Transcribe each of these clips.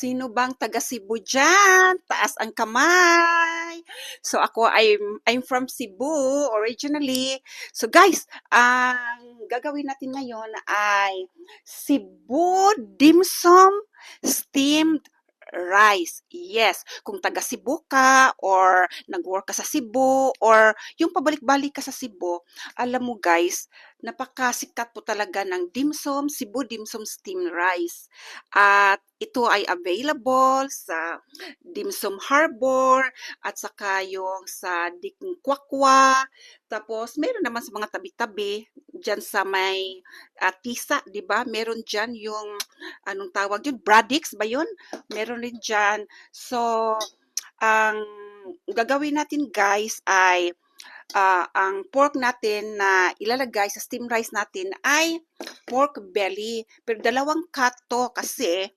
Sino bang taga Cebu dyan? Taas ang kamay. So ako I'm from Cebu originally. So guys, ang gagawin natin ngayon ay Cebu dim sum steamed rice. Yes, kung taga Cebu ka or nag-work ka sa Cebu or yung pabalik-balik ka sa Cebu, alam mo guys, napakasikat po talaga ng dim sum, Cebu dim sum steamed rice. At ito ay available sa Dim Sum Harbor at saka yung sa Dikwakwa. Tapos meron naman sa mga tabi-tabi diyan sa may Tisa, 'di ba? Meron diyan yung anong tawag yun? Bradix ba yun? Meron rin diyan. So ang gagawin natin guys ay ang pork natin na ilalagay sa steam rice natin ay pork belly. Pero dalawang cut to kasi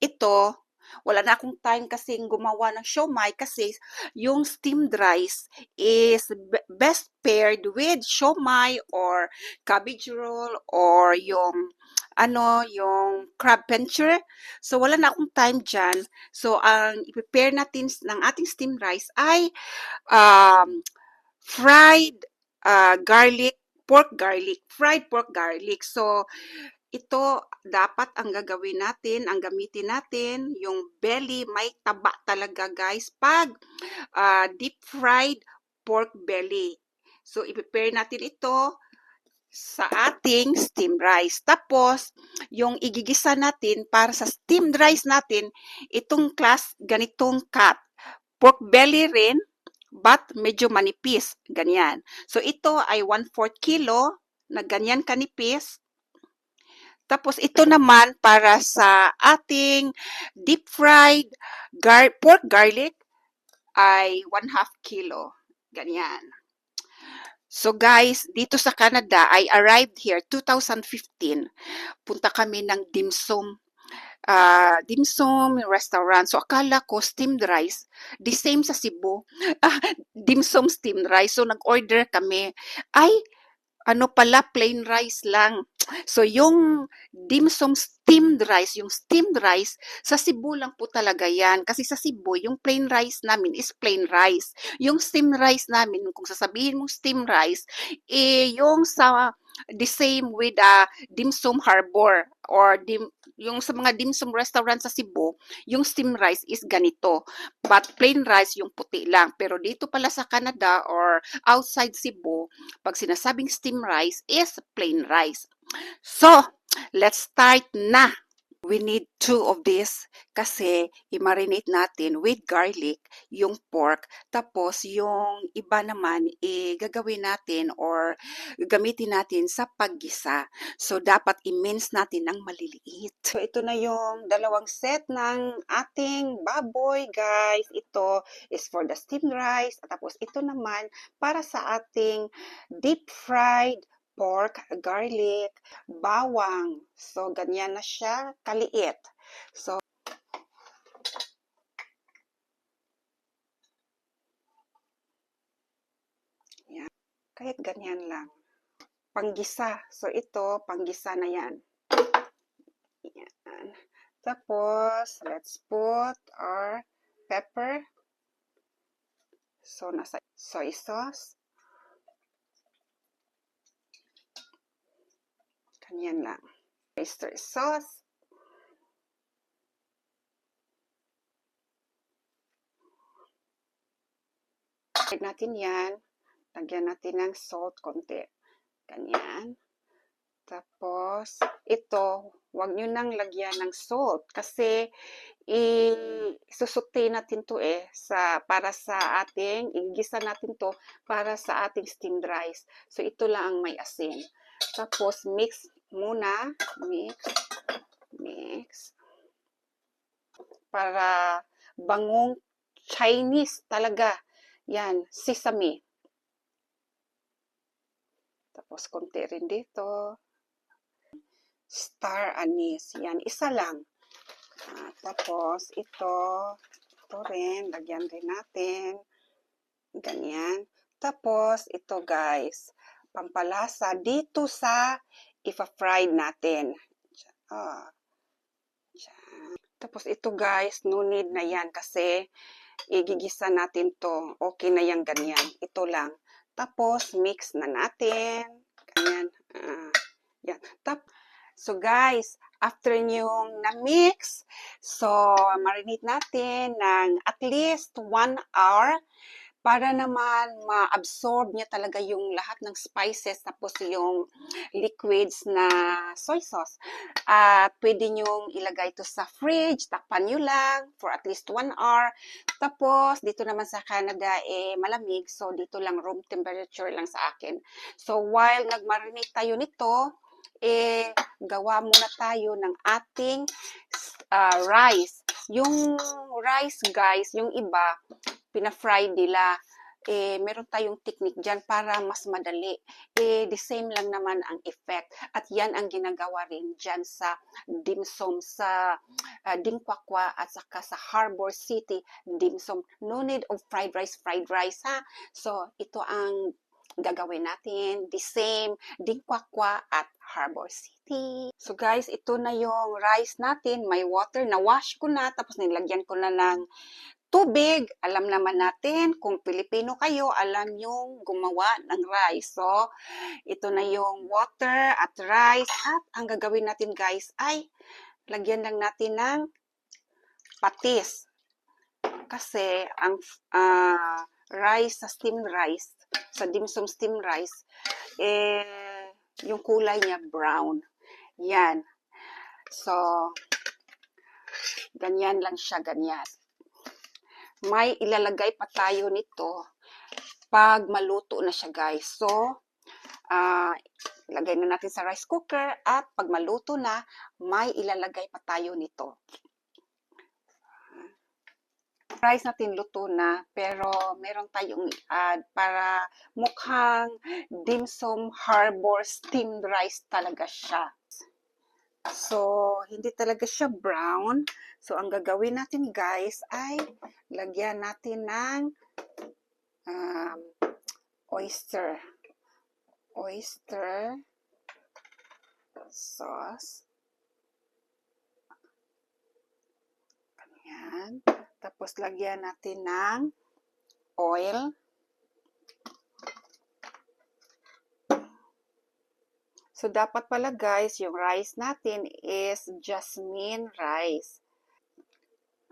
ito, wala na akong time kasing gumawa ng siomai kasi yung steamed rice is best paired with siomai or cabbage roll or yung yung crab pincher. So, wala na akong time dyan. So, ang i-prepare natin ng ating steamed rice ay fried fried pork garlic. So, ito dapat ang gagawin natin, ang gamitin natin, yung belly, may taba talaga guys, pag deep fried pork belly. So, i-prepare natin ito sa ating steamed rice. Tapos, yung igigisa natin para sa steamed rice natin, itong ganitong cut. Pork belly rin, but medyo manipis, ganyan. So, ito ay 1/4 kilo na ganyan kanipis. Tapos, ito naman para sa ating deep fried pork garlic ay 1/2 kilo. Ganyan. So guys, dito sa Canada, I arrived here 2015. Punta kami ng dim sum restaurant. So, akala ko steamed rice. The same sa Cebu. Dim sum steamed rice. So, nag-order kami. Ay, ano pala, plain rice lang. So, yung dim sum steamed rice, sa Cebu lang po talaga yan. Kasi sa Cebu, yung plain rice namin is plain rice. Yung steamed rice namin, kung sasabihin mong steamed rice, yung sa the same with dim sum harbor or yung sa mga dim sum restaurant sa Cebu, yung steamed rice is ganito. But plain rice, yung puti lang. Pero dito pala sa Canada or outside Cebu, pag sinasabing steamed rice is plain rice. So, let's start na. We need 2 of this kasi i-marinate natin with garlic yung pork. Tapos, yung iba naman, gagawin natin or gagamitin natin sa paggisa. So, dapat i-mince natin ng maliliit. So, ito na yung dalawang set ng ating baboy, guys. Ito is for the steamed rice. Tapos, ito naman para sa ating deep fried pork, garlic, bawang. So, ganyan na siya kaliit. So, yan. Kahit ganyan lang. Panggisa. So, ito, panggisa na yan. Yan. Tapos, let's put our pepper. So, nasa soy sauce. Ganyan lang. Oyster sauce. Lagyan natin yan. Lagyan natin ng salt konti. Ganyan. Tapos, ito, huwag nyo nang lagyan ng salt kasi isusuti natin to para sa ating, igisa natin to para sa ating steamed rice. So, ito lang ang may asin. Tapos, mix muna. Mix. Para bangong Chinese talaga. Yan, sesame. Tapos, konti rin dito. Star anise. Yan, isa lang. Tapos, ito rin, lagyan rin natin. Ganyan. Tapos, ito guys, pampalasa dito sa ipa-fried natin. Tapos ito guys, no need na yan kasi igigisa natin to. Okay na yan ganyan. Ito lang. Tapos mix na natin. Ganyan. Yan. So guys, after nyong na-mix, so marinate natin ng at least 1 hour para naman ma-absorb niya talaga yung lahat ng spices tapos yung liquids na soy sauce. At pwede nyong ilagay ito sa fridge, takpan nyo lang for at least 1 hour. Tapos dito naman sa Canada malamig, so dito lang room temperature lang sa akin. So while nag-marinate tayo nito, gawa muna tayo ng ating rice. Yung rice guys, yung iba pina-fry nila. Meron tayong technique dyan para mas madali. The same lang naman ang effect. At yan ang ginagawa rin dyan sa dim sum, sa Dingkwakwa at saka sa Harbor City dim sum. No need of fried rice ha. So, ito ang gagawin natin. The same Dingkwakwa at Harbor City. So guys, ito na yung rice natin. May water. Na-wash ko na. Tapos nilagyan ko na ng tubig. Alam naman natin, kung Pilipino kayo, alam yung gumawa ng rice. So, ito na yung water at rice. At ang gagawin natin guys ay lagyan lang natin ng patis. Kasi ang rice sa steamed rice, sa dim sum steamed rice, yung kulay niya brown. Yan. So, ganyan lang siya, ganyan. May ilalagay pa tayo nito pag maluto na siya guys. So, ilagay na natin sa rice cooker at pag maluto na, may ilalagay pa tayo nito. Rice natin luto na, pero meron tayong i-add para mukhang dim sum harbor steamed rice talaga siya. So, hindi talaga siya brown. So, ang gagawin natin guys ay lagyan natin ng oyster sauce. Ganyan. Tapos, lagyan natin ng oil. So, dapat pala guys, yung rice natin is jasmine rice.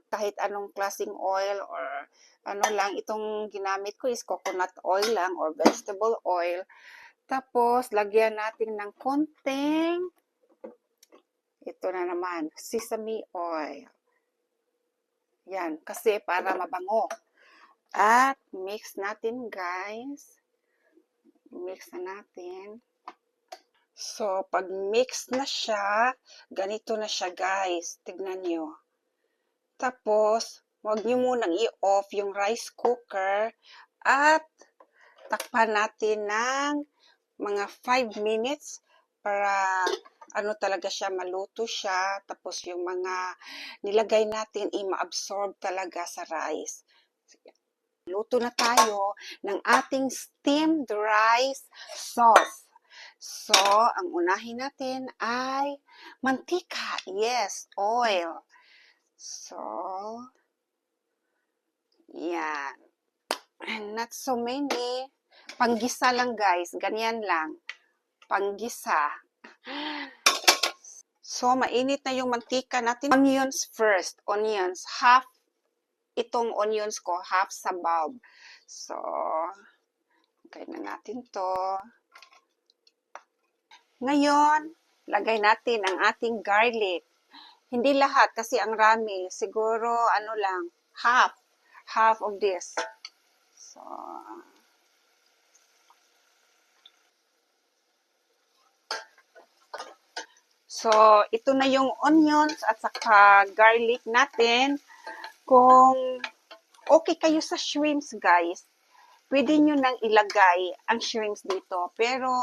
Kahit anong klaseng oil or ano lang, itong ginamit ko is coconut oil lang or vegetable oil. Tapos, lagyan natin ng konting, ito na naman, sesame oil. Yan, kasi para mabango. At mix natin guys. Mix na natin. So, pag mix na siya, ganito na siya guys. Tignan nyo. Tapos, huwag nyo munang i-off yung rice cooker at takpan natin ng mga 5 minutes para ano talaga siya, maluto siya. Tapos yung mga nilagay natin ma-absorb talaga sa rice. Luto na tayo ng ating steamed rice sauce. So, ang unahin natin ay mantika. Yes, oil. So, yan. And not so many. Panggisa lang guys. Ganyan lang. Panggisa. So, mainit na yung mantika natin. Onions first. Onions. Half itong onions ko. Half sa bulb. So, lagay na natin to. Ngayon, lagay natin ang ating garlic. Hindi lahat kasi ang rami. Siguro, ano lang, half of this. So, ito na yung onions at saka garlic natin. Kung okay kayo sa shrimps, guys, pwede nyo nang ilagay ang shrimps dito. Pero,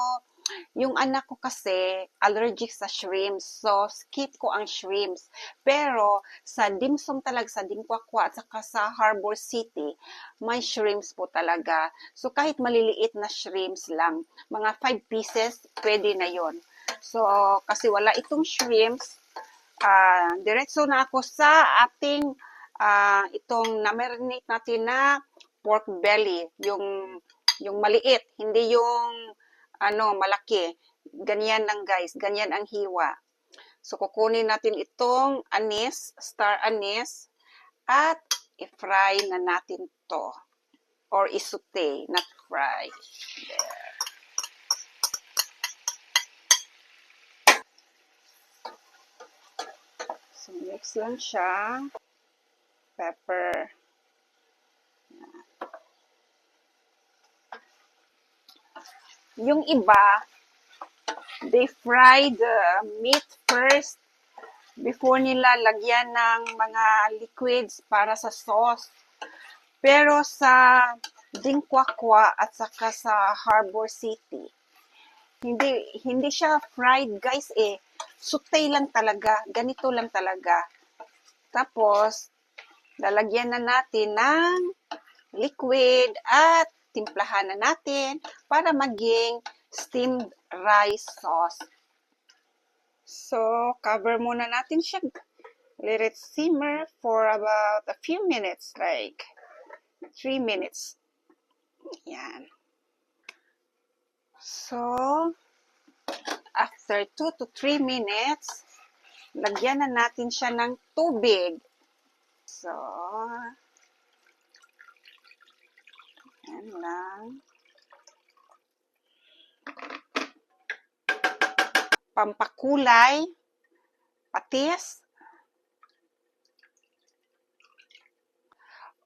yung anak ko kasi, allergic sa shrimps. So, skip ko ang shrimps. Pero, sa dim sum talaga, sa Dingkwakwa at saka sa Harbor City, may shrimps po talaga. So, kahit maliliit na shrimps lang, mga 5 pieces, pwede na yon. So, kasi wala itong shrimps, diretso na ako sa ating itong na-marinate natin na pork belly, yung maliit, hindi yung malaki. Ganyan lang guys, ganyan ang hiwa. So kukunin natin itong anise, star anise, at i-fry na natin to. Or i-saute, not fry. There. So mix lang siya. Pepper. Yung iba, they fry the meat first before nila lagyan ng mga liquids para sa sauce. Pero sa Dingkwakwa at saka sa Harbor City, hindi siya fried guys eh. Saute lang talaga, ganito lang talaga. Tapos, lalagyan na natin ng liquid at timplahan na natin para maging steamed rice sauce. So, cover muna natin siya. Let it simmer for about a few minutes, like 3 minutes. Yan. So, after 2 to 3 minutes, lagyan na natin siya ng tubig. So, yan lang. Pampakulay, patis,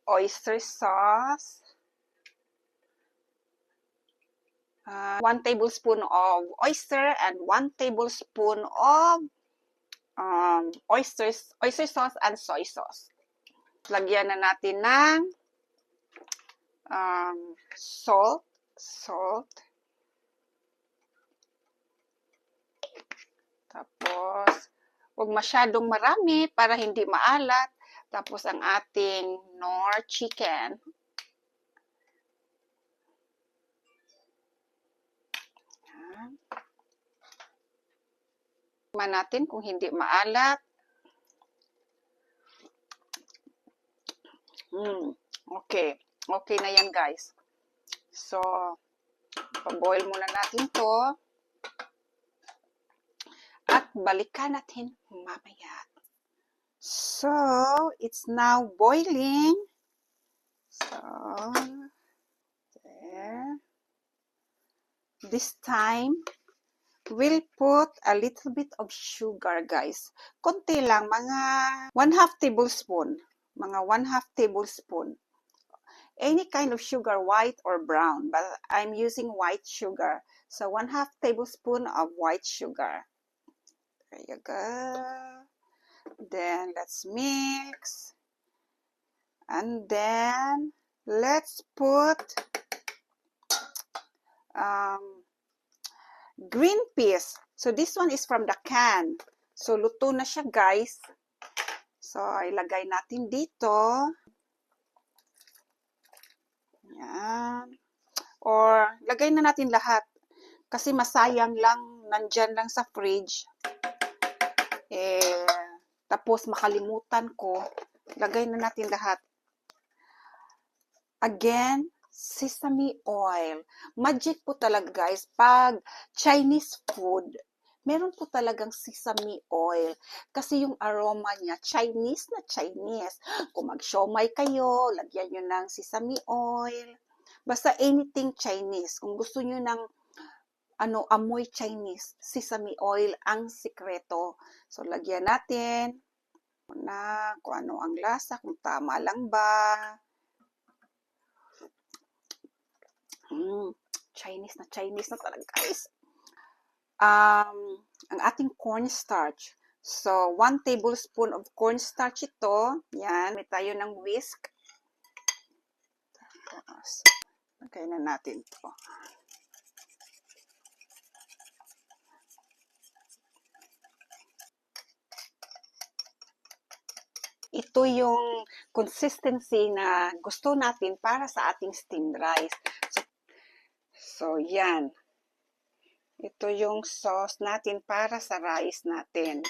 oyster sauce, 1 tablespoon of oyster and 1 tablespoon of oyster sauce and soy sauce. Lagyan na natin ng salt. Tapos, huwag masyadong marami para hindi maalat. Tapos, ang ating Knorr chicken. Tingnan natin kung hindi maalat. Okay. Okay na yan, guys. So, paboil muna natin to. At balikan natin mamaya. So, it's now boiling. So, there. This time, we'll put a little bit of sugar, guys. Konti lang, mga 1/2 tablespoon. Mga 1/2 tablespoon. Any kind of sugar, white or brown, but I'm using white sugar. So, 1/2 tablespoon of white sugar. There you go. Then, let's mix. And then, let's put green peas. So, this one is from the can. So, luto na siya, guys. So, ilagay natin dito. Yan. Or, lagay na natin lahat. Kasi masayang lang, nandyan lang sa fridge. Tapos makalimutan ko. Lagay na natin lahat. Again, sesame oil. Magic po talaga, guys. Pag Chinese food, meron po talagang sesame oil. Kasi yung aroma niya, Chinese na Chinese. Kung mag-siomai kayo, lagyan nyo ng sesame oil. Basta anything Chinese. Kung gusto nyo ng amoy Chinese, sesame oil ang sikreto. So, lagyan natin na kung ano ang lasa, kung tama lang ba. Chinese na talaga, guys. Ang ating cornstarch. So, 1 tablespoon of cornstarch ito. Yan. May tayo ng whisk. Tapos, lagay na natin ito. Ito yung consistency na gusto natin para sa ating steamed rice. So, yan. Ito yung sauce natin para sa rice natin.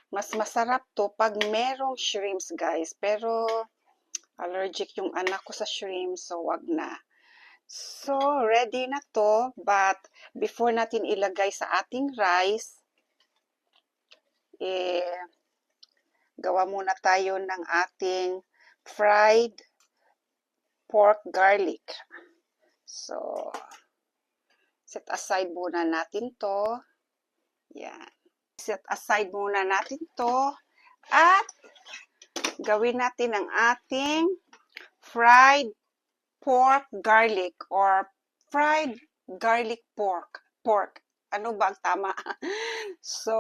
Mas masarap to pag merong shrimps, guys. Pero allergic yung anak ko sa shrimps, so wag na. So, ready na to, but before natin ilagay sa ating rice, gawa muna tayo ng ating fried pork garlic. So, set aside muna natin to. Yan. Set aside muna natin to. At gawin natin ang ating fried pork garlic or fried garlic pork. Ano ba ang tama? So,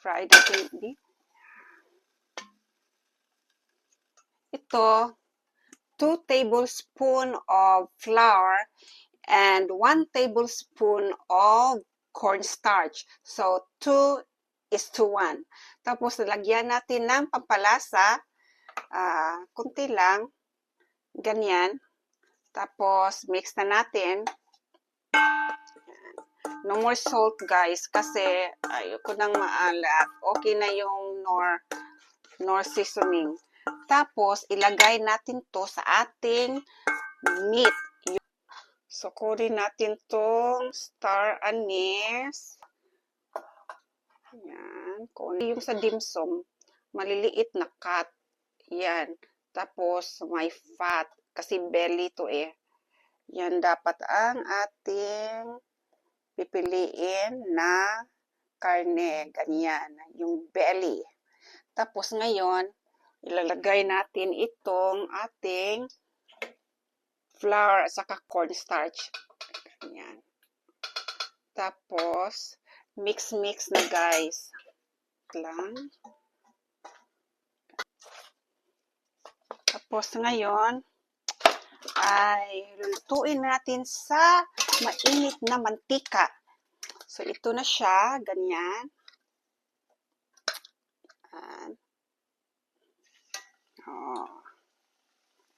fried natin. Ito, 2 tablespoons of flour and 1 tablespoon of cornstarch. So, 2:1. Tapos, lagyan natin ng pampalasa. Kunti lang. Ganyan. Tapos, mix na natin. No more salt, guys, kasi ayoko nang maalat. Okay na yung nor seasoning. Tapos, ilagay natin to sa ating meat. So, kunin natin tong star anise. Yan. Kunin yung sa dim sum. Maliliit na cut. Yan. Tapos, may fat. Kasi belly to eh. Yan dapat ang ating pipiliin na karne. Ganyan. Yung belly. Tapos, ngayon, ilalagay natin itong ating flour at saka cornstarch. Ganyan. Tapos, mix na guys. Lang. Tapos, ngayon, ay lutuin natin sa mainit na mantika. So, ito na siya. Ganyan.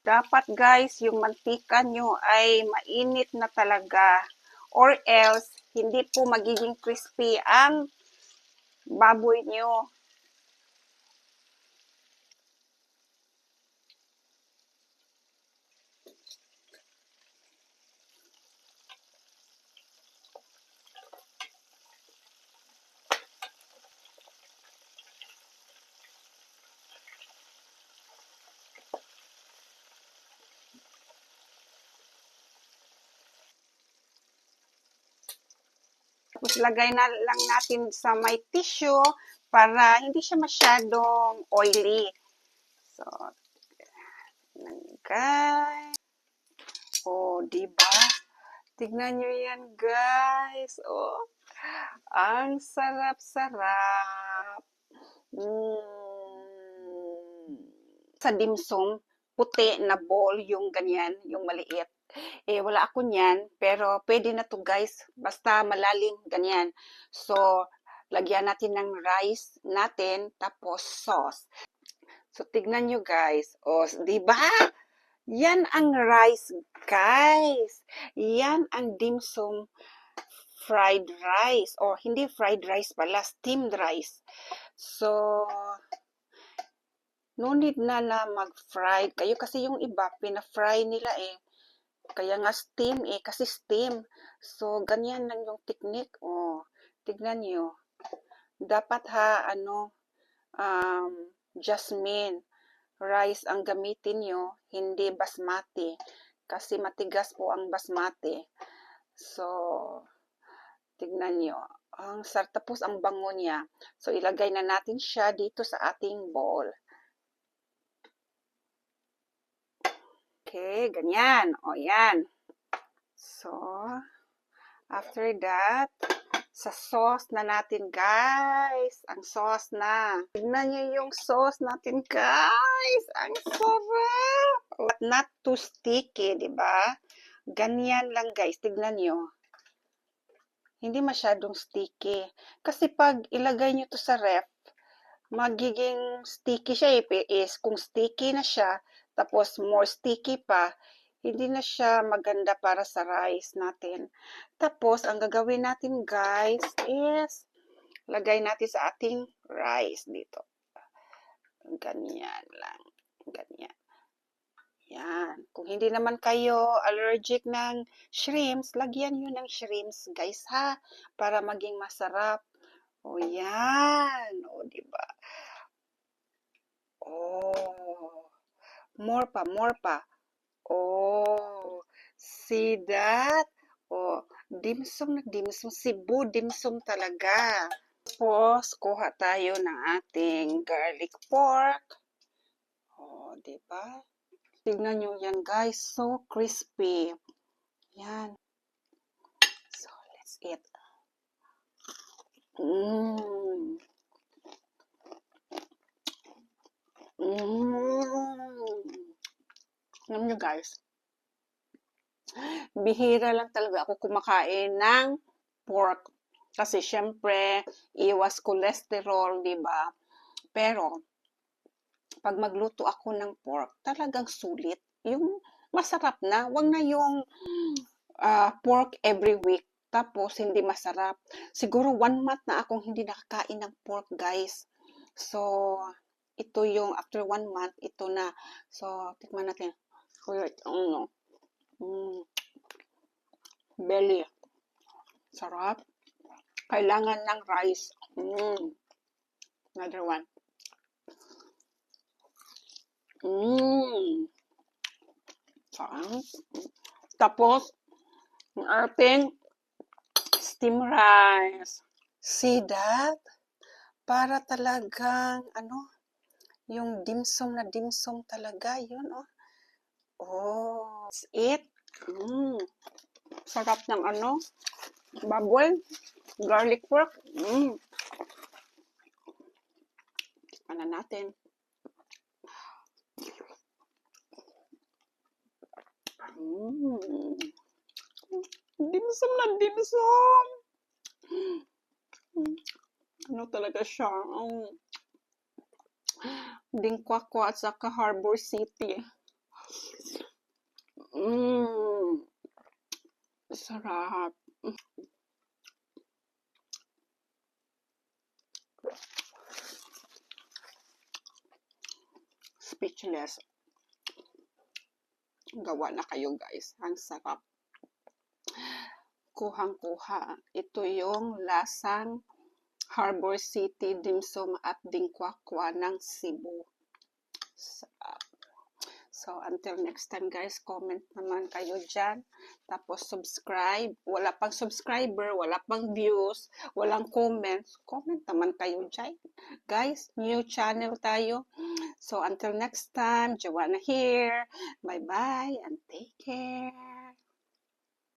Dapat guys, yung mantika nyo ay mainit na talaga. Or else, hindi po magiging crispy ang baboy nyo. Tapos, lagay na lang natin sa may tissue para hindi siya masyadong oily. So, guys. Oh, diba? Tignan nyo yan, guys. Oh, ang sarap-sarap. Sa dim sum, puti na bowl, yung ganyan, yung maliit. Wala ako niyan, pero pwede na to guys. Basta malalim, ganyan. So, lagyan natin ng rice natin, tapos sauce. So, tignan nyo guys. O, di ba? Yan ang rice, guys. Yan ang dim sum fried rice. Or hindi fried rice pala, steamed rice. So, no need na mag-fry kayo kasi yung iba, pina-fry nila eh. Kaya nga steam eh, kasi steam. So, ganyan lang yung technique. Oh, tignan nyo. Dapat jasmine rice ang gamitin nyo, hindi basmati. Kasi matigas po ang basmati. So, tignan nyo. Ang sarap, tapos ang bango niya. So, ilagay na natin siya dito sa ating bowl. Okay, ganyan. O, yan. So, after that, sa sauce na natin, guys. Ang sauce na. Tignan nyo yung sauce natin, guys. Ang sarap. But not too sticky, diba? Ganyan lang, guys. Tignan nyo. Hindi masyadong sticky. Kasi pag ilagay nyo to sa ref, magiging sticky siya is kung sticky na siya, tapos more sticky pa, hindi na siya maganda para sa rice natin. Tapos, ang gagawin natin guys is, lagay natin sa ating rice dito. Ganyan lang. Ganyan. Yan. Kung hindi naman kayo allergic ng shrimps, lagyan nyo ng shrimps, guys, ha? Para maging masarap. O, yan. O, diba? Oh. More pa, more pa. Oh. See that? Oh, dimsum na dimsum. Cebu dimsum talaga. Tapos, kuha tayo ng ating garlic pork. Oh, diba? Tignan nyo yan, guys. So crispy. Yan. So, let's eat. Mmm. Mmm. Alam nyo, guys, bihira lang talaga ako kumakain ng pork. Kasi, syempre, iwas cholesterol, di ba? Pero, pag magluto ako ng pork, talagang sulit. Yung masarap na. Wag na yung pork every week. Tapos, hindi masarap. Siguro 1 month na akong hindi nakakain ng pork, guys. So, ito yung after 1 month, ito na. So, tikman natin. Wait, ano? Belly. Sarap. Kailangan ng rice. Another one. Sarap. Tapos, ang ating steam rice. See that? Para talagang, yung dimsum na dimsum talaga, yun, oh. Oh, that's it. Sarap ng baboy, garlic pork. Tikman na natin. Dimsum na dimsum. Ano talaga siya? Dingkwakwa at saka Harbor City. Sarap. Speechless. Gawa na kayo, guys. Ang sarap. Kuhang-kuha. Ito yung lasang Harbor City dimsum at dingkwakwa ng Cebu. So, until next time, guys, comment naman kayo dyan. Tapos, subscribe. Wala pang subscriber, wala pang views, walang comments. Comment naman kayo dyan. Guys, new channel tayo. So, until next time, Joanna here. Bye-bye and take care.